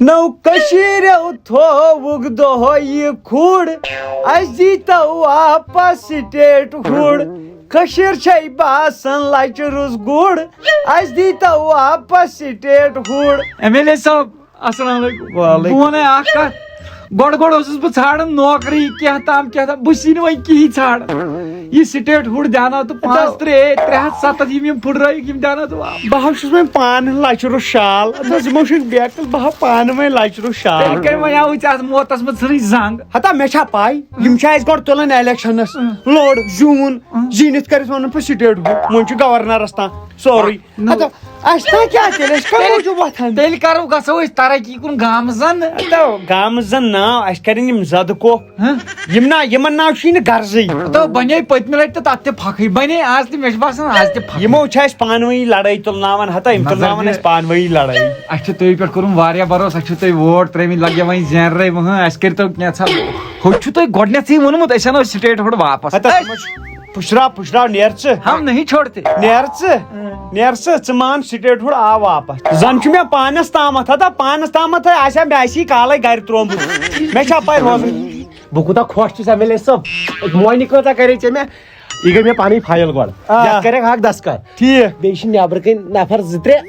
نو کشیرو تھوک دۄہ یہِ کھُڑ اَسہِ دیٖتو واپس سٹیٹ ہُڑ کٔشیٖر چھے باسان لچہِ روٚس گُڑ اَسہِ دیٖتو واپس سٹیٹ ہُڑ. MLA صٲب السلام علیکم. بہٕ وَنے اکھ کتھ گۄڈٕ اوسُس بہٕ ژھانڈان نوکری کینٛہہ تام بہٕ چھُس نہٕ وۄنۍ کِہیٖنۍ ژھانڈان یہِ سٹیٹ ہُڑ دیٛاناو تہٕ 3,370 یِم پھٕٹرٲیِکھ یِم دیٛاناو تہٕ واپس. بہٕ حظ چھُس وۄنۍ پانہٕ لچہِ روٚس شال یِمو چھُ بیکل بہٕ ہاو پانہٕ وۄنۍ لچہِ روٚس شال. وۄنۍ آوٕے ژےٚ اتھ موتس منٛز ژھٕنٕچ زنٛگ. ہتا مےٚ چھا پاے یِم چھِ اَسہِ گۄڈٕ تُلان الیکشنس لوڑ زیوٗن زیٖنِتھ کٔرِتھ وَنان پَتہٕ سٹیٹ ہُڑ وۄنۍ چھُ گورنرس تام سورُے. اَسہِ تام کیٛاہ تیٚلہِ أسۍ کَمہِ موٗجوٗب وۄتھان تیٚلہِ کرو گژھو أسۍ ترقی کُن گامہٕ زن. گامہٕ زن ناو اَسہِ کَرن یِم زدٕ کۄپھ یِمن ناو چھُے نہٕ غرضٕے. بنے پٔتمہِ لٹہِ تہٕ تتھ تہِ پھکھٕے بنے آز تہِ مےٚ چھُ باسان آز تہِ پھکھ. یِمو چھِ اَسہِ پانہٕ ؤنی لڑٲے تُلناوان ہتا یِم تُلناوان اَسہِ پانہٕ ؤنی لڑٲے. اَسہِ چھُ تُہۍ پٮ۪ٹھ کوٚرمُت واریاہ بروسہٕ اَسہِ چھُ تۄہہِ ووٹ ترٛٲمٕتۍ لگے وۄنۍ زینرے اَسہِ کٔرۍتو کینٛژھا ہُہ چھُ تۄہہِ گۄڈنیتھٕے ووٚنمُت أسۍ اَنو سٹیٹ ہُڑ واپس. پُشراو نیر ژٕ ہم نہیں چھوڑتے نیر ژٕ مان سٹیٹ ہُڑ آو واپس. زن چھُ مےٚ پانس تامتھ ہتا پانس تامتھ آسیا مےٚ آسی کالے گرِ تروومُت مےٚ چھا پاے روزُن. بہٕ کوٗتاہ خۄش چھُس MLA صٲب موٚنہِ کۭژاہ کرے ژےٚ مےٚ یہِ گٔے مےٚ پنٕنۍ فایل گۄڈٕ یتھ کریکھ اکھ دسکر ٹھیٖک بیٚیہِ چھِ نٮ۪برٕ کٔنۍ نفر 2-3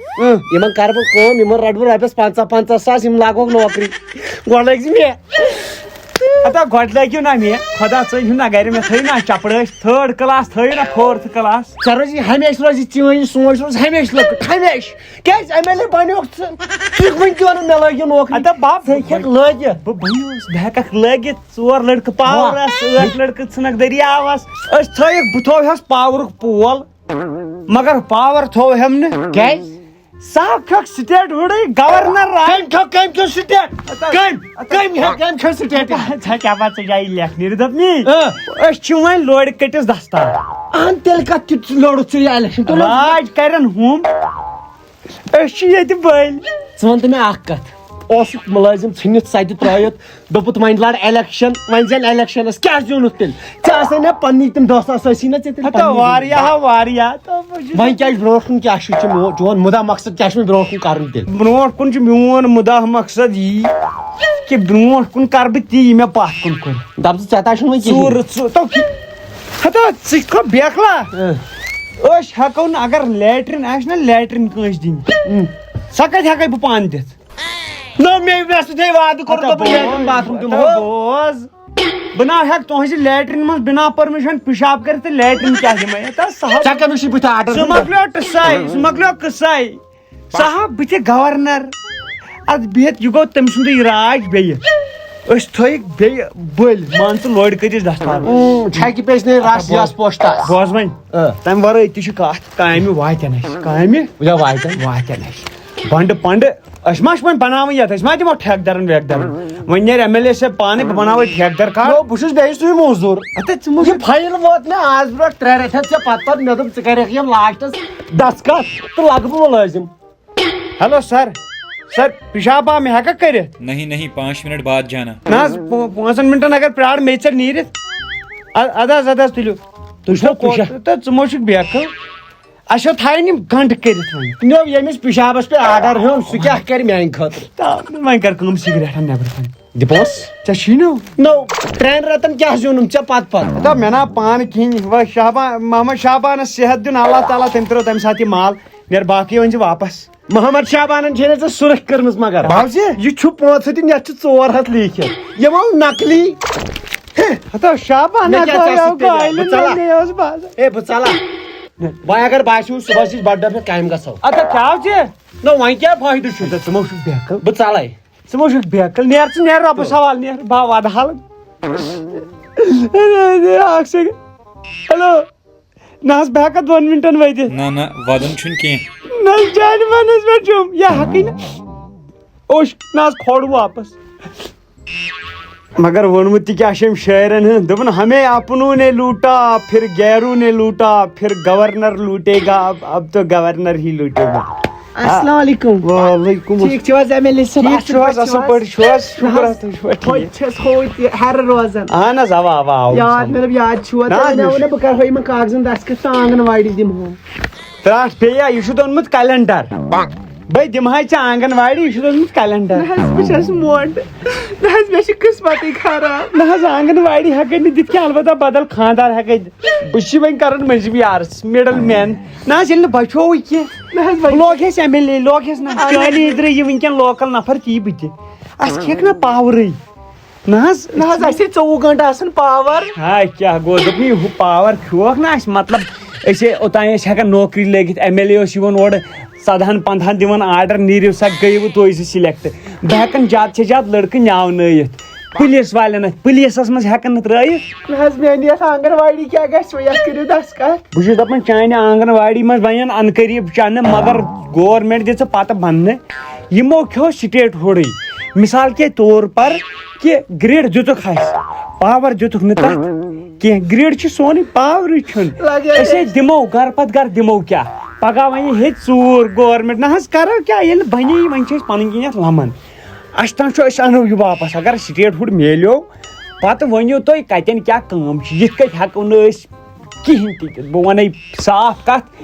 یِمن کرٕ بہٕ کٲم یِمن رٹہٕ بہٕ رۄپیس 50-50 ساس یِم لاگوکھ نوکری گۄڈٕ لٲگۍ زِ مےٚ. ہتا گۄڈٕ لٲگِو نا مےٚ خۄدا ژٲنۍ ہُن نا گرِ مےٚ تھٲیِو نا چپڑٲسۍ 3rd کلاس تھٲیِو نا 4th کلاس. ژےٚ روزِ ہمیشہِ روزِ چٲنۍ یہِ سونٛچ روز ہمیشہِ لۄکٕٹ ہمیشہِ کیازِ MLA بنیوکھ ژٕ ژٕ وٕنہِ تہِ ونان مےٚ لٲگِو نوکری. ہتا بب ژٕ ہیٚککھ لٲگِتھ بہٕ بنیوس بہٕ ہیٚککھ لٲگِتھ 4 لڑکہٕ پاورس 8 لڑکہٕ ژھٕنکھ دٔریاوس أسۍ تھٲیِکھ بہٕ تھوہس پاورُک پول مگر پاور تھوہم نہٕ کیازِ صاحب کھیوٚکھ سٹیٹ ہُڑٕے گورنر کٔمۍ کھیوٚو سٹیٹ کٔمۍ کھیوٚو سٹیٹ ژٕ کیٛاہ پتہٕ ژٕ جایہِ لیکھنہِ دپنی أسۍ چھِ وۄنۍ لورِ کٔٹِس دستار. اہن تیٚلہِ کتھ تہِ لوڑُتھ ژٕ یہِ الیکشن راج کرن ہُم أسۍ چھِ ییٚتہِ بٔلۍ. ژٕ وَن تہٕ مےٚ اکھ کتھ اوسُکھ مُلٲزِم ژھٕنِتھ سَتہِ ترٲیِتھ دوٚپُتھ وۄنۍ لڑ الیکشن وۄنۍ زینہِ الیکشنس کیٛاہ زیوٗنُتھ تیٚلہِ ژےٚ آسے نا پننی تِم 10 ساس ٲسی نا ژےٚ ہتا واریاہ وۄنۍ کیٛاہ چھُ برونٛٹھ کُن کیٛاہ چھُ چون مُدا مقصد کیٛاہ چھُ مےٚ برونٛٹھ کُن کرُن تیٚلہِ. برونٛٹھ کُن چھُ میون مُدا مقصد یی کہِ برونٛٹھ کُن کرٕ بہٕ تی یہِ مےٚ پتھ کُن کوٚر. دپ ژٕ ژےٚ تام چھُنہٕ وۄنۍ ہتا ژٕ کھۄ بیکلا أسۍ ہٮ۪کو نہٕ اگر لیٹرِن آسہِ نا لیٹرِن کٲنٛسہِ دِنۍ سۄ کتہِ ہٮ۪کے بہٕ پانہٕ دِتھ. بوز بہٕ نا ہٮ۪کہٕ تُہنٛزِ لیٹرِن منٛز بِنا پٔرمِشن پِشاب کٔرِتھ تہٕ لیٹرِن کیٛاہ دِمے سُہ مۄکلیو قٕصے صاحب بہٕ تہِ گورنر ادٕ بِہِتھ یہِ گوٚو تٔمۍ سُنٛدُے راج بیٚیہِ أسۍ تھٲیِکھ بیٚیہِ بٔلۍ مان ژٕ لورِ کٔٹِس دستار. بوز وۄنۍ تمہِ ورٲے تہِ چھِ کتھ کامہِ واتن اَسہِ واتن اَسہِ بنڈٕ پنڈٕ أسۍ ما چھِ وۄنۍ بناوٕنۍ یتھ أسۍ ما دِمو ٹھیکہٕ درن ویکہٕ درن وۄنۍ نیرِ MLA صٲب پانے بہٕ بناوے ٹھیکہٕ در کار بہٕ چھُس بیٚیہِ سُے موزوٗر یہِ فایل ووت مےٚ آز برونٛٹھ 3 رٮ۪تھ ژےٚ پتہٕ مےٚ دوٚپ ژٕ کریکھ یِم لاسٹس دسکر تہٕ لگہٕ بہٕ مُلٲزِم. ہیلو سر پِشاب آ مےٚ ہٮ۪ککھ کٔرِتھ. نہیں 5 منٹ بعد جانا. نہ حظ 5 منٹن اگر پیار مےٚ ژےٚ نیٖرِتھ اد حظ تُلِو تُہۍ چھُو تہٕ ژٕ مہ چھُکھ بیکھٕ اَسہِ تھاوٕنۍ یِم گنٛڈٕ کٔرِتھ وۄنۍ ییٚمِس پِشابس پٮ۪ٹھ آرڈر ہیوٚن سُہ کیٛاہ کرِ میانہِ خٲطرٕ. وۄنۍ کر کٲم سِگریٹن نٮ۪برٕ کَنۍ دِپوس ژےٚ چھی نو 3 رٮ۪تن کیٛاہ زیوٗنُم ژےٚ پتہٕ مےٚ نا پانہٕ کِہینۍ محمد شابانس صحت دیُن اللہ تعالیٰ تٔمۍ ترٲو تمہِ ساتہٕ یہِ مال نیر باقٕے ؤنۍ زِ واپس. محمد شابانن چھے نہٕ ژےٚ سُرخ کٔرمٕژ مگر باوزِ یہِ چھُ 5 دِنۍ یتھ چھِ 400 لیٖکھِتھ یِمو نقلی شابان بہٕ ژلا وۄنۍ اگر باسیو صُبحس یِژ بڑٕ دۄہ پٮ۪ٹھ کامہِ گژھو وۄنۍ کیٛاہ فٲیدٕ چھُ ژٕ مہ چھُکھ بیکل بہٕ ژلے ژٕ مہ چھُکھ بیکل نیر ژٕ نیر رۄبہٕ سوال نیر با ودحال اکھ سیکنڈ ہیلو نہ حظ بہٕ ہٮ۪کا 2 منٹن وٲتِتھ. نہ ودُن چھُنہٕ کینٛہہ. نہ حظ جانہِ منس پٮ۪ٹھ چھُم یا ہٮ۪کٕے نہٕ اوش نہ حظ کھوڑ واپس مگر ووٚنمُت تہِ کیٛاہ چھِ أمۍ شٲعرن ہُنٛد دوٚپُن ہمیں اپنوں نے لوٗٹا پھر غیروں نے لوٗٹا پھر گورنر لوٗٹے گا اب تو گورنر ہی لوٗٹے گا. السلام علیکم. وعلیکم ٹھیٖک چھِو حظ MLA صٲب. ٹھیٖک چھِو حظ اصل پٲٹھۍ چھِو حظ شُکر حظ تُہۍ چھِوا ٹھیٖک چھَس ہوٚتہِ ہیرٕ روزان. اہن حظ اوا یاد مےٚ دوٚپ یاد چھُوا تۄہہِ وَنیو نہ بہٕ کرہو یِمن کاغذن دستخط تہٕ آنگن واڑی دِمہو. ترٛٹھ بیٚیہِ یہِ چھُتھ اوٚنمُت کلینڈر بھائی دمہاے ژےٚ آنگن واڑی یہ چھُ اوسمُت کیلنڈر بہٕ چھَس موٹ نہ حظ مےٚ چھِ قٕسمتٕے خراب. نہ حظ آنگن واڑی ہٮ۪کے نہٕ دِتھ کینٛہہ البتہ بدل خاندار ہٮ۪کے دِتھ بہٕ چھُس وۄنۍ کران مٔنٛزِم یارس مِڈل مین نہ حظ ییٚلہِ نہٕ بچووٕے کینٛہہ نہ حظ بہٕ لوگہس ایم ایل اے لوگہس نہ چٲنی اِدرے یہِ وٕنکٮ۪ن لوکل نفر تی بہٕ تہِ اَسہِ کھیٚکھ نہ پاورٕے نہ حظ اَسے 24 گٲنٛٹہٕ آسان پاور. ہاے کیٛاہ گوٚو دوٚپُن یہِ ہُہ پاور کھیوکھ نہ اَسہِ مطلب أسۍ اوٚتانۍ ٲسۍ ہٮ۪کان نوکری لٲگِتھ ایم ایل اے اوس یِوان اورٕ 14-15 دِوان آرڈر نیٖرِو سا گٔیوٕ تُہۍ زٕ سِلیکٹ بہٕ ہٮ۪کان زیادٕ سے زیادٕ لڑکہٕ نٮ۪ونٲیِتھ پُلیٖس والٮ۪ن اتھِ پُلیٖسس منٛز ہٮ۪کان نہٕ ترٲیِتھ. نہ حظ میٛانہِ یتھ آنگن واڑی کیٛاہ گژھِ وۄنۍ یتھ کٔرِو دس کتھ. بہٕ چھُس دپان چانہِ آنگن واڑی منٛز بنن ان قریٖب چنہٕ مگر گورمینٹ دِژٕ پتہٕ بننہٕ یِمو کھیو سٹیٹ ہُرٕے مثال کے طور پر کہ گرڈ دِتُکھ اسہِ پاور دِتُکھ نہٕ تتھ کینٛہہ گرڈ چھُ سونُے پاورٕے چھُنہٕ أسے دِمو گرٕ پتہٕ گرٕ دِمو کیٛاہ پگہہ وۄنۍ ہیٚتہِ ژوٗر گورمینٹ نہ حظ کرو کیٛاہ ییٚلہِ نہٕ بنے وۄنۍ چھِ أسۍ پنٕنۍ کِنۍ یتھ لمن اسہِ تام چھُ أسۍ انو یہِ واپس اگر سٹیٹ ہُڈ میلیو پتہٕ ؤنِو تُہۍ کتٮ۪ن کیٛاہ کٲم چھِ یِتھ کٔنۍ ہٮ۪کو نہٕ أسۍ کِہینۍ تہِ دِتھ بہٕ ونے صاف کتھ.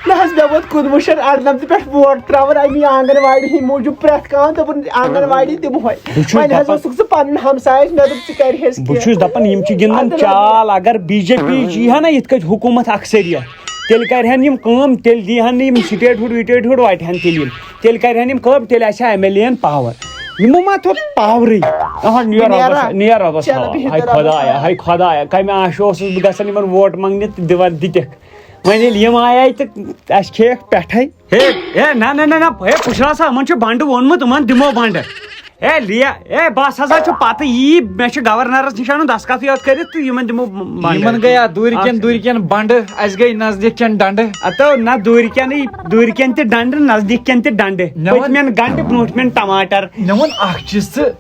نہ حظ مےٚ ووت 1998 پٮ۪ٹھ ووٹ تراوان امی آنگن واڑی ہٕنٛدۍ موٗجوٗب پرٛٮ۪تھ کانٛہہ دوٚپُن آنگن واڑی دِمہوے وۄنۍ حظ اوسُکھ ژٕ پنُن ہمسایس مےٚ دوٚپ ژٕ کرِہس بہٕ چھُس دپان یِم چھِ گِنٛدان چال اگر بی جے پی یی ہا نا یِتھ کٔنۍ حکوٗمت اکثریت تیٚلہِ کرِہن یِم کٲم تیٚلہِ دیٖہن نہٕ یِم سٹیٹ ہُڈ وِٹیٹ ہُڈ واتہِ ہن تیٚلہِ یِم تیٚلہِ کرِہن یِم کٲم تیٚلہِ آسہِ ہا ایم ایل اے یَن پاور یِمو ما تھوٚو پاورٕے نیر رۄبس ہاے خۄدایا ہاے خۄدایا کمہِ آشہِ اوسُس بہٕ گژھان یِمن ووٹ منٛگنہِ تہٕ دِوان دِتِکھ وۄنۍ ییٚلہِ یِم آیے تہٕ اَسہِ کھیٚیَکھ پٮ۪ٹھے ہے نہ نہ نہ ہے پُشرا سا یِمن چھُ بنڈٕ ووٚنمُت یِمن دِمو بنڈٕ ہے لیا ہے بس ہسا چھُ پتہٕ یی مےٚ چھُ گورنرس نِش انُن دسخت یوت کٔرِتھ تہٕ یِمن دِمو یِمن گٔیا دوٗرِ کٮ۪ن بنڈٕ اَسہِ گٔے نزدیٖک کٮ۪ن ڈنڈٕ اتو نہ دوٗرِ کٮ۪ن تہِ ڈنڈٕ نزدیٖک کٮ۪ن تہِ ڈنڈٕ پٔتمٮ۪ن گنڈٕ برونٛٹھمٮ۪ن ٹماٹر مےٚ ووٚن اکھ چیٖز ژٕ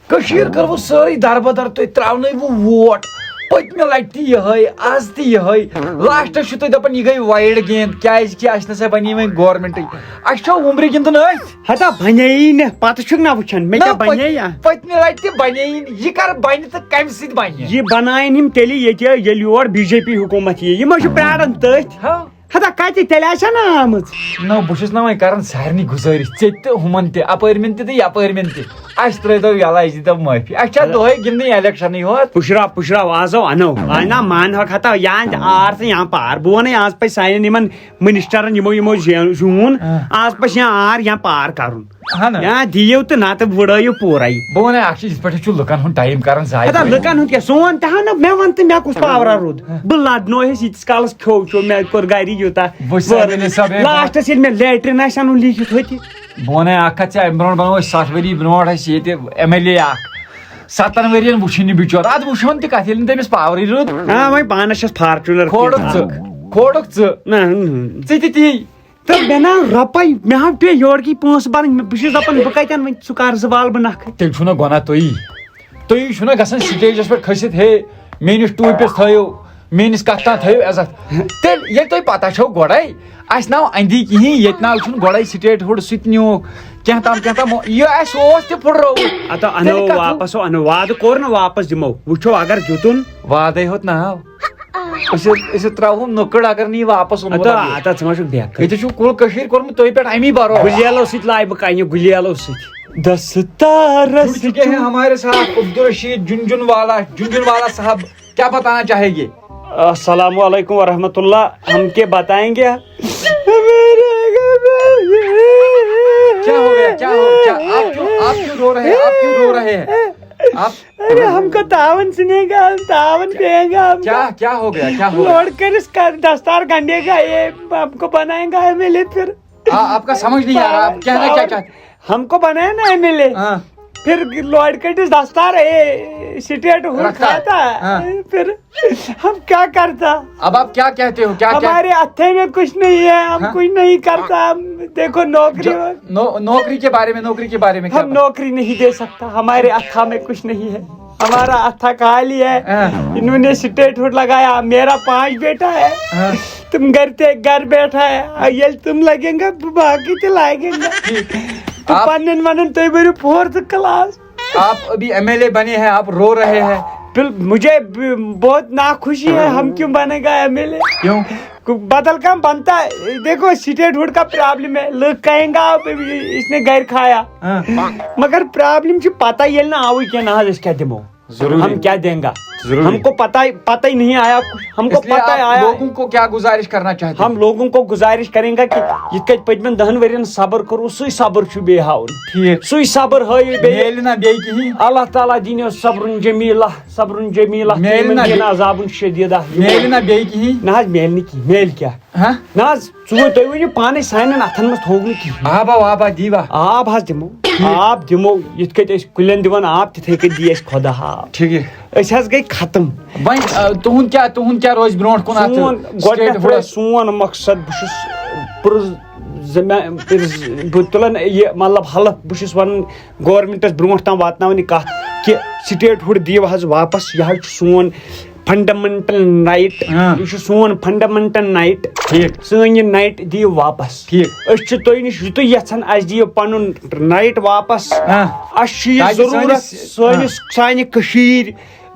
کٔشیٖر کٔروٕ سٲرٕے دربدر تُہۍ تراونٲیوٕ ووٹ پٔتمہِ لٹہِ تہِ یِہے آز تہِ یِہے لاسٹس چھُو تُہۍ دپان یہِ گٔے وایِڈ گیم کیازِ کہِ اَسہِ نسا بنے وۄنۍ گورمینٹٕے اَسہِ چھا وُمرِ گِنٛدُن أتھۍ ہتا بنے نہٕ پتہٕ چھُکھ نہ وٕچھان مےٚ کیٛاہ بنے پٔتمہِ لٹہِ تہِ بنے یہِ کر بنہِ تہٕ کمہِ سۭتۍ بنہِ یہِ بناین یِم تیٚلہِ ییٚتہِ ییٚلہِ یور بی جے پی حکوٗمت یی یِمو چھِ پیاران تٔتھۍ ہتا کتہِ تیٚلہِ آسہِ نا آمٕژ نہ بہٕ چھُس نہ وۄنۍ کران سارنٕے گُزٲرِش ژےٚ تہِ ہُمن تہِ اپٲرۍ مٮ۪ن تہِ تہٕ یپٲرۍ مٮ۪ن تہِ اَسہِ ترٲیتو یلہٕ اَسہِ دیٖتو معٲفی اَسہِ چھا دۄہے گِنٛدنٕے الیکشنٕے ہوت پُشرا آزو انو نہ مانہوکھ ہتا یا آر تہٕ یا پار بہٕ ونے آز پزِ سانٮ۪ن یِمن منسٹرن یِمو زیوٗن آز پزِ یا آر یا پار کرُن یا دِیِو تہٕ نتہٕ وٕڑٲیِو پوٗرے بہٕ ونے اکھ چیٖز یِتھ پٲٹھۍ چھُ لُکن ہُنٛد ٹایم کران ضایع ہتا لُکن ہُنٛد کیٛاہ سون تہِ ہا نہٕ مےٚ وَن تہٕ مےٚ کُس پاورا روٗد بہٕ لڑنویس ییٖتِس کالس کھیوٚو مےٚ کوٚر گرِ یوٗتاہ لاسٹس ییٚلہِ مےٚ لیٹرِن آسہِ انُن لیٖکھِتھ ہوٚتہِ بہٕ ونے اکھ کتھ ژےٚ امہِ برونٛٹھ بنوو أسۍ 60 ؤری برونٛٹھ اسہِ ییٚتہِ ایم ایل اے اکھ 7 ؤرین وٕچھِنۍ نہٕ بِچور ادٕ وٕچھون تہِ کتھ ییٚلہِ نہٕ تٔمِس پاورٕے روٗد وۄنۍ پانس چھس فارچوٗنر کھوڑُکھ ژٕ ژٕ تہِ تی تہٕ مےٚ نا رۄپے مےٚ ہا پیٚیہِ یورٕکی پونٛسہٕ بَرٕنۍ بہٕ چھُس دپان بہٕ کتٮ۪ن وۄنۍ سُہ قرضہٕ والہٕ بہٕ نکھٕ تیٚلہِ چھُو نا گۄناہ تُہی چھُو نا گژھان سٹیجس پٮ۪ٹھ کھٔسِتھ ہے میٲنِس ٹوٗپِس تھٲیِو میٲنِس کتھ تام تھٲیِو عزت تیٚلہِ ییٚلہِ تۄہہِ پتہ چھو گۄڈے اَسہِ ناو اندی کِہینۍ ییٚتہِ ناو چھُنہٕ گۄڈے سٹیٹ ہُڈ سُہ تہِ نیوٗکھ کینٛہہ تام یہِ اَسہِ اوس تہِ پھُٹرووُکھ اتو انو واپس انو وادٕ کوٚر نہٕ واپس دِمو وٕچھو اگر دِتُن وادے ہوت ناو أسۍ تراوہوم نٔکٕڑ اگر نہٕ یہِ واپس ژٕ ما چھُکھ بیکھ ییٚتہِ چھُ کُل کٔشیٖر کوٚرمُت تۄہہِ پٮ۪ٹھ امی بھروسہٕ گُلیلو سۭتۍ لاے بہٕ کنہِ گُلیلو سۭتۍ دستارس ہمارے ساتھ عبدالرشید جھنجھن والا صاحب کیا بتانا چاہے گے السلام علیکم ورحمۃ اللہ ہم کے بتائیں گے کیا ہو گیا آپ کیوں رو رہے ہیں ارے ہم کو تعاون سنے گا تعاون دیں گا کیا ہو گیا لوڈ کر اس کا دستار گنڈے گا یہ ہم کو بنائیں گا ایم ایل اے پھر آپ کا سمجھ نہیں آ رہا آپ کہنا کیا چاہتے ہم کو بنایا نا ایم ایل اے پھر لوڈ کٹس دستار سٹیٹ کھاتا پھر ہم کیا کرتا اب آپ کیا کہتے ہو ہمارے ہتھے میں کچھ نہیں ہے ہم کچھ نہیں کرتا ہم دیکھو نوکری کے بارے میں ہم نوکری نہیں دے سکتا ہمارے ہتھا میں کچھ نہیں ہے ہمارا ہتھا خالی ہے انہوں نے سٹیٹ ہوڈ لگایا میرا 5 بیٹا ہے تم گھر بیٹھا ہے یہ تم لگیں گا باقی تو لگیں گا پنن ونن تُہۍ بٔرِو 4th کلاس آپ ابھی ایم ایل اے بنے ہیں آپ رو رہے ہیں مجھے بہت ناخوشی ہے ہم کیوں بنے گا ایم ایل اے کیوں بدل کام بنتا ہے. دیکھو سٹیٹ ہوڈ کا پرابلم ہے, لوگ کہیں گا اس نے گھر کھایا, مگر پرابلم چھ پتہ یل نہ آوی کیا نہ اس کیا دمو, ہم کیا دیں گا, ہم کو پتہ ہی نہیں آیا, ہم کو پتہ آیا. لوگوں کو کیا گزارش کرنا چاہتے ہیں؟ ہم لوگوں کو گزارش کریں گا کہ یہ کت پتمن 10 ورین صبر کرو, سی صبر چھ بے ہاون, ٹھیک سی صبر ہائی بے. میل نہ بے کہیں اللہ تعالیٰ دینو صبر جمیلہ, صبر جمیلہ, میل نہ دین عذاب شدیدہ. میل نہ بے کہیں نہ حظ میل نہ کی, میل کیا نہ حظ ژٕ تُہۍ ؤنِو پانے سانٮ۪ن اتھن منٛز تھوٚو نہٕ کِہیٖنۍ. آبا دیوا آب حظ دِمو, آب دِمو یِتھ کٔٹھۍ أسۍ کُلٮ۪ن دِوان آب تِتھٕے کٔنۍ دی اَسہِ خۄدا آب. ٹھیک أسۍ حظ گٔے ختم. وۄنۍ تُہُنٛد کیٛاہ روزِ برونٛٹھ کُن اتھ سون گۄڈٕنیتھ سون مقصد بہٕ چھُس بہٕ تُلان یہِ مطلب حلف, بہٕ چھُس ونان گورمنٹس برونٛٹھ تام واتناوان یہِ کتھ کہِ سٹیٹ ہوڈ دِیو حظ واپس. یہِ حظ چھُ سون فنڈامنٹل رائٹ, یہ سون فنڈامنٹل رائٹ. سٲنۍ یہِ نایٹ دِیو واپس. أسۍ چھِ تۄہہِ نِش یُتُے یژھان اَسہِ دِیو پنُن رایٹ واپس. اَسہِ چھُ یہِ ضروٗرت سانہِ کٔشیٖر,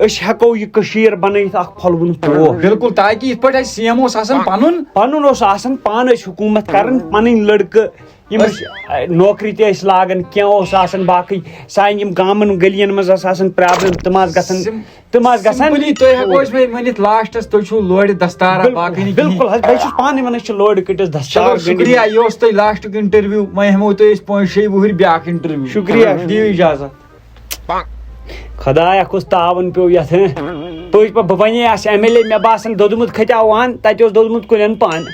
أسۍ ہٮ۪کو یہِ کٔشیٖر بنٲیِتھ اکھ پھۄلوُن پوش. بالکل, تاکہِ یِتھ پٲٹھۍ اَسہِ CM اوس آسان پنُن اوس آسان, پانہٕ ٲسۍ حکوٗمت کران, پنٕنۍ لڑکہٕ یِم نوکری تہِ ٲسۍ لاگان, کینٛہہ اوس آسان باقٕے سانہِ یِم گامن گٔلین منٛز ٲس آسان پرابلم, تِم آسہٕ گژھان. تُہۍ ہٮ۪کو أسۍ وۄنۍ ؤنِتھ لاسٹس تُہۍ چھِو لورِ دستار باقٕے نہٕ کِہیٖنۍ. بالکل حظ, بہٕ چھُس پانہٕ ونان چھِ لورِ کٔٹِس دستار. شُکریہ, یہِ اوس تۄہہِ لاسٹُک انٹرویو. وۄنۍ ہٮ۪مو تۄہہِ أسۍ 5-6 وُہٕرۍ بیاکھ انٹرویو. شُکریہ, دِیِو اِجازت. خدایا کُس تعاوُن پیوٚو یتھ. پٔزۍ پٲٹھۍ بہٕ ونے اَسہِ MLA, مےٚ باسان دوٚدمُت کھٔتیاوان, تتہِ اوس دوٚدمُت کُلٮ۪ن پن.